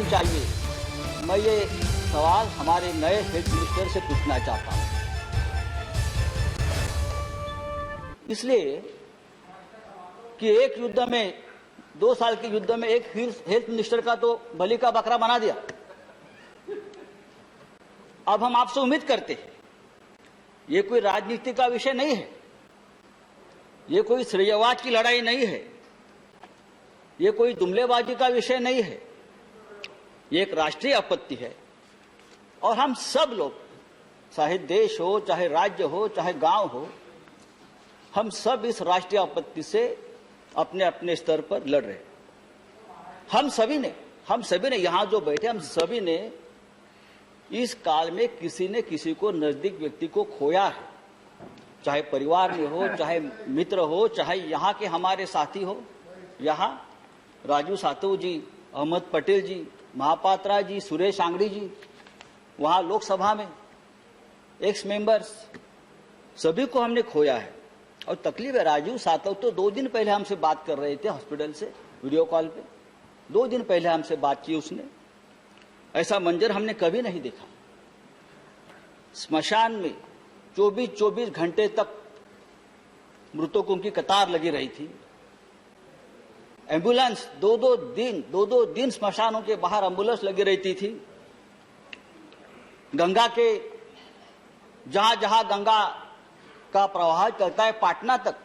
Vaccine चाहिए, मैं ये सवाल हमारे नए हेल्थ मिनिस्टर से पूछना चाहता हूं। इसलिए कि एक युद्ध में, 2 साल के युद्ध में एक हेल्थ मिनिस्टर का तो बलि का बकरा बना दिया। अब हम आपसे उम्मीद करते हैं, ये कोई राजनीति का विषय नहीं है, ये कोई श्रेयवाद की लड़ाई नहीं है, ये कोई जुमलेबाजी का विषय नहीं है, ये एक राष्ट्रीय आपत्ति है। और हम सब लोग, चाहे देश हो, चाहे राज्य हो, चाहे गांव हो, हम सब इस राष्ट्रीय आपत्ति से अपने अपने स्तर पर लड़ रहे हैं। हम सभी ने यहां जो बैठे, हम सभी ने इस काल में किसी ने किसी को, नजदीक व्यक्ति को खोया है, चाहे परिवार में हो, चाहे मित्र हो, चाहे यहाँ के हमारे साथी हो। यहाँ राजू सातव जी, अहमद पटेल जी, महापात्रा जी, सुरेश आंगड़ी जी, वहाँ लोकसभा में एक्स मेंबर्स, सभी को हमने खोया है। और तकलीफ है, राजू सातव तो 2 दिन पहले हमसे बात कर रहे थे हॉस्पिटल से, वीडियो कॉल पे 2 दिन पहले हमसे बात की उसने। ऐसा मंजर हमने कभी नहीं देखा। स्मशान में 24-24 घंटे तक मृतकों की कतार लगी रही थी। एम्बुलेंस 2-2 दिन स्मशानों के बाहर एम्बुलेंस लगी रहती थी। गंगा के जहां गंगा का प्रवाह चलता है, पटना तक,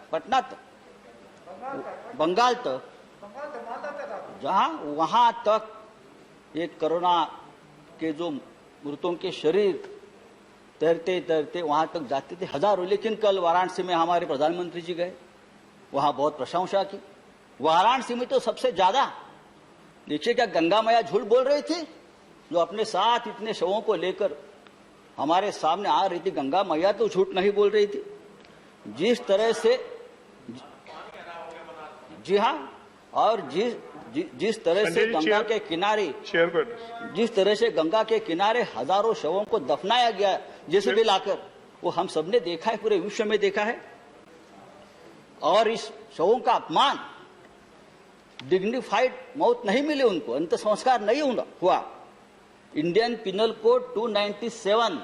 बंगाल तक, वहां तक ये कोरोना के जो मृतों के शरीर तैरते तैरते वहां तक जाते थे हजारों। लेकिन कल वाराणसी में हमारे प्रधानमंत्री जी गए, वहां बहुत प्रशंसा की। वाराणसी में तो सबसे ज्यादा, देखिए क्या गंगा मैया झूठ बोल रही थी, जो अपने साथ इतने शवों को लेकर हमारे सामने आ रही थी। गंगा मैया तो झूठ नहीं बोल रही थी। जिस तरह से, जी हाँ, और जिस तरह से गंगा के किनारे, जिस तरह से गंगा के किनारे हजारों शवों को दफनाया गया जैसे भी लाकर, वो हम सबने देखा है, पूरे विश्व में देखा है। और इस शवों का अपमान, डिग्निफाइड मौत नहीं मिली उनको, अंत संस्कार नहीं हुआ। इंडियन पिनल कोड 297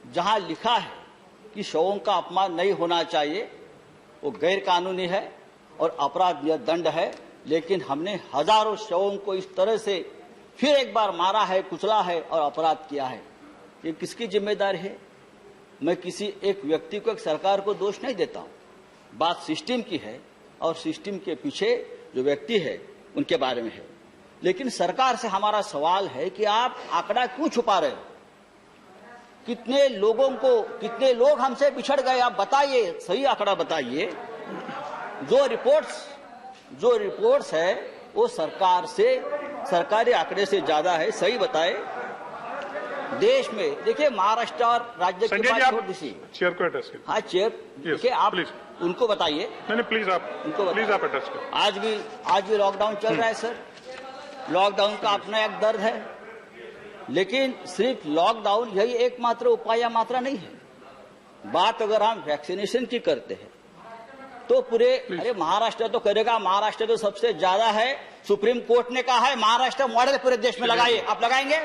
जहां लिखा है कि शवों का अपमान नहीं होना चाहिए, वो गैर कानूनी है और अपराध दंड है। लेकिन हमने हजारों शवों को इस तरह से फिर एक बार मारा है, कुचला है और अपराध किया है। ये किसकी जिम्मेदारी है? मैं किसी एक व्यक्ति को, एक सरकार को दोष नहीं देता हूं। बात सिस्टम की है और सिस्टम के पीछे जो व्यक्ति है उनके बारे में है। लेकिन सरकार से हमारा सवाल है कि आप आंकड़ा क्यों छुपा रहे हो? कितने लोग हमसे बिछड़ गए, आप बताइए, सही आंकड़ा बताइए। जो रिपोर्ट्स है वो सरकारी आंकड़े से ज्यादा है, सही बताए। देश में देखिए, महाराष्ट्र और राज्य की बात छोड़ दीजिए, चेयर को एड्रेस कीजिए। हाँ चेयर, देखिए आप उनको बताइए। नहीं प्लीज आप एड्रेस करें। आज भी लॉकडाउन चल रहा है सर, लॉकडाउन का अपना एक दर्द है। लेकिन सिर्फ लॉकडाउन यही एकमात्र उपाय या मात्रा नहीं है। बात अगर हम वैक्सीनेशन की करते हैं तो पूरे, अरे महाराष्ट्र तो करेगा, महाराष्ट्र तो सबसे ज्यादा है। सुप्रीम कोर्ट ने कहा है महाराष्ट्र मॉडल पूरे देश में लगाइए। आप लगाएंगे?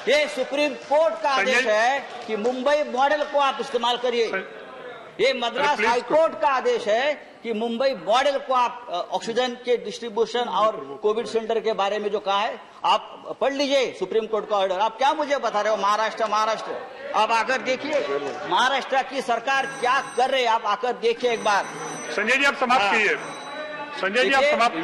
ये सुप्रीम कोर्ट का आदेश है कि मुंबई मॉडल को आप इस्तेमाल करिए। ये मद्रास हाईकोर्ट का आदेश है कि मुंबई मॉडल को आप ऑक्सीजन के डिस्ट्रीब्यूशन और कोविड सेंटर के बारे में जो कहा है, आप पढ़ लीजिए सुप्रीम कोर्ट का ऑर्डर। आप क्या मुझे बता रहे हो महाराष्ट्र? आप आकर देखिए महाराष्ट्र की सरकार क्या कर रही है, आप आकर देखिए एक बार। संजय जी आप समाप्त कीजिए। संजय जी आप समाप्त,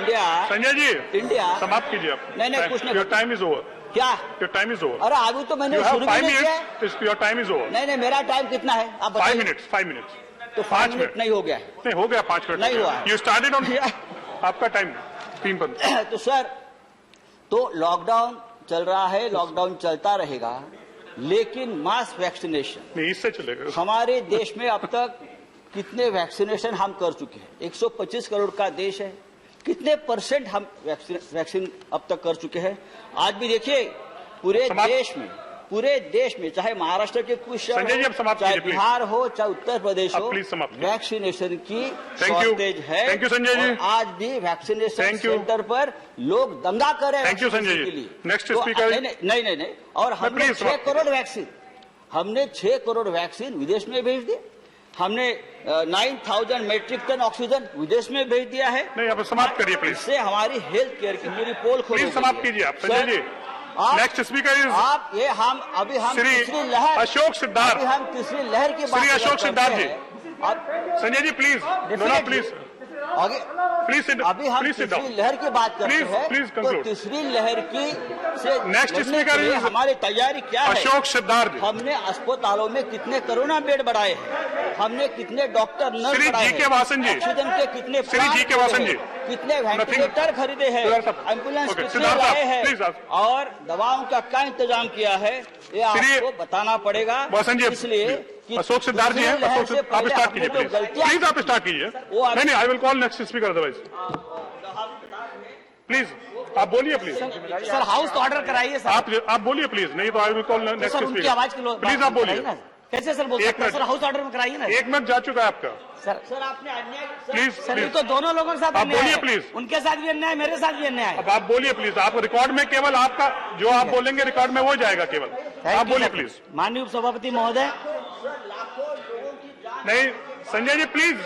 संजय जी इंडिया समाप्त कीजिए आप। नहीं कुछ नहीं, योर टाइम इज ओवर। क्या? Your time is over. अरे अभी तो मैंने शुरू नहीं किया। Your time is over. नहीं मेरा टाइम कितना है आप बताइए। 5 मिनट्स। तो 5 मिनट नहीं हो गया? नहीं हो गया, 5 मिनट नहीं हुआ। यू स्टार्टेड ऑन, आपका टाइम 3 पर। तो सर, तो लॉकडाउन चल रहा है, लॉकडाउन चलता रहेगा, लेकिन मास वैक्सीनेशन नहीं इससे चलेगा। हमारे देश में अब तक कितने वैक्सीनेशन हम कर चुके हैं? 125 करोड़ का देश है, कितने % हम वैक्सीन अब तक कर चुके हैं? आज भी देखिए पूरे देश में पूरे देश में, चाहे महाराष्ट्र के कुछ शहर संजय जी, अब समाप्त चाहे कीजिए, बिहार हो, चाहे उत्तर प्रदेश हो, प्लीज समाप्त कीजिए। वैक्सीनेशन की Thank you. शॉर्टेज है। Thank you, Sanjay ji. और आज भी वैक्सीनेशन Thank you. सेंटर पर लोग दंगा कर रहे हैं। Thank you, Sanjay ji. के लिए। Next तो speaker। नहीं। और हमने please 6 समाप्त करोड़ वैक्सीन, हमने 6 करोड़ वैक्सीन विदेश में भेज दिए। हमने 9,000 मेट्रिक टन ऑक्सीजन विदेश में भेज दिया है। नहीं, अब समाप्त करिए प्लीज। इससे हमारी हेल्थ केयर की पूरी पोल खोल प्लीज समाप्त कीजिए आप, Sanjay ji. Next speaker is आप ये हम श्री तीसरी लहर, अशोक सिद्धार्थ। अभी हम तीसरी लहर की बात श्री अशोक करते सिद्धार्थ जी। हैं। अब Sanjay ji please, no please आगे प्लीज अभी हम तीसरी लहर की बात करते Please, हैं। please तो conclude. तीसरी लहर की से Next लड़ने speaker के लिए is हमारी तैयारी क्या है? अशोक सिद्धार्थ जी। हमने अस्पतालों में कितने कोरोना बेड बढ़ाए हैं, हमने कितने डॉक्टर नर्स श्री बढ़ाए जी के वासन जी। ऑक्सीजन के कितने श्री प्लांट जी के वासन खोले जी। हैं, कितने वेंटिलेटर खरीदे हैं, सिद्धार्थ साहब। एम्बुलेंस Okay, कितने सिद्धार्थ लाए साहब, please हैं आप। और दवाओं का क्या इंतजाम किया है, ये आपको बताना पड़ेगा। वासन जी, इसलिए कि अशोक सिद्धार्थ जी हैं। दूसरी लहर अशोक से आप पहले स्टार्ट हमने कीजिए जो प्लीज। गलतियां प्लीज आप स्टार्ट कीजिए। वो आप- नहीं, I will call next speaker otherwise. Please आप बोलिए प्लीज। सर हाउस तो ऑर्डर कराइए सर। आप बोलिए प्लीज, नहीं तो I will call next sir उनकी आवाज के स्पीकर। प्लीज आप बोलिए। कैसे सर बोल एक सकते हैं? मिनट। सर हाउस ऑर्डर में कराइए ना। 1 मिनट जा चुका है आपका। सर आपने अन्याय प्लीज सर ये प्लीज तो दोनों लोगों के साथ आप अन्याय बोलिए, है। प्लीज। उनके साथ भी अन्याय, मेरे साथ भी अन्याय है। अब आप बोलिए प्लीज। आप रिकॉर्ड में केवल आपका जो आप बोलेंगे रिकॉर्ड में वो जाएगा केवल। Thank आप you, बोलिए सर। प्लीज। माननीय उपसभापति महोदय, नहीं संजय जी प्लीज।